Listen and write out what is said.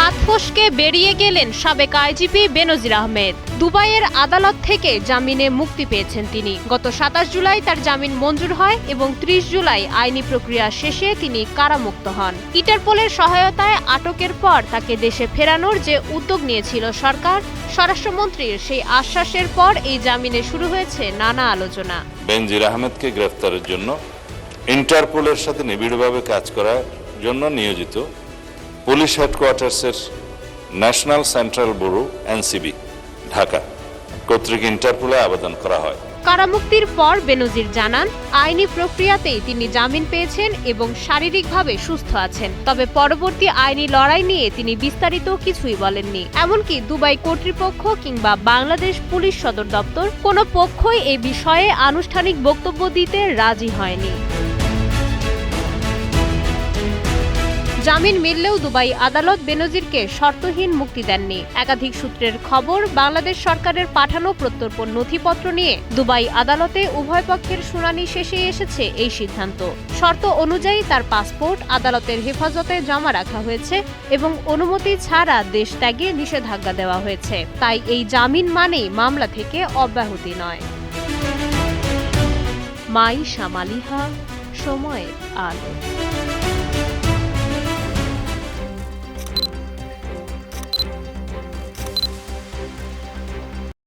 দাঁত ফসকে বেরিয়ে গেলেন সাবেক আইজিপি বেনজির আহমেদ। দুবাইয়ের আদালত থেকে জামিনে মুক্তি পেয়েছেন তিনি। গত 27 জুলাই তার জামিন মঞ্জুর হয় এবং 30 জুলাই আইনি প্রক্রিয়া শেষে তিনি কারামুক্ত হন। ইন্টারপোলের সহায়তায় আটকের পর তাকে দেশে ফেরানোর যে উদ্যোগ নিয়েছিল সরকার, স্বরাষ্ট্রমন্ত্রীর সেই আশ্বাসের পর এই জামিনে শুরু হয়েছে নানা আলোচনা। বেনজির আহমেদকে গ্রেফতারের জন্য ইন্টারপোলের সাথে নিবিড়ভাবে কাজ করার জন্য নিয়োজিত পুলিশ হেডকোয়ার্টার্সের National Central Bureau NCB Dhaka কর্তৃক ইন্টারপোলে আবেদন করা হয়। কারামুক্তির পর বেনজির জানান, আইনি প্রক্রিয়াতেই তিনি জামিন পেয়েছেন এবং শারীরিকভাবে সুস্থ আছেন। তবে পরবর্তী আইনি লড়াই নিয়ে তিনি বিস্তারিত কিছুই বলেননি। এমনকি দুবাই কর্তৃপক্ষ কিংবা বাংলাদেশ পুলিশ সদর দপ্তর কোনো পক্ষই এই বিষয়ে আনুষ্ঠানিক বক্তব্য দিতে রাজি হয়নি। জামিন মিললেও দুবাই আদালত বেনজিরকে শর্তহীন মুক্তি দেননি। একাধিক সূত্রের খবর, বাংলাদেশ সরকারের পাঠানো প্রত্যর্পণ নথিপত্র নিয়ে দুবাই আদালতে উভয় পক্ষের শুনানি শেষে এসেছে এই সিদ্ধান্ত। শর্ত অনুযায়ী তার পাসপোর্ট আদালতের হেফাজতে জমা রাখা হয়েছে এবং অনুমতি ছাড়া দেশ ত্যাগে নিষেধাজ্ঞা দেওয়া হয়েছে। তাই এই জামিন মানেই মামলা থেকে অব্যাহতি নয়। মাই শামালিহা, সময়ের আলো।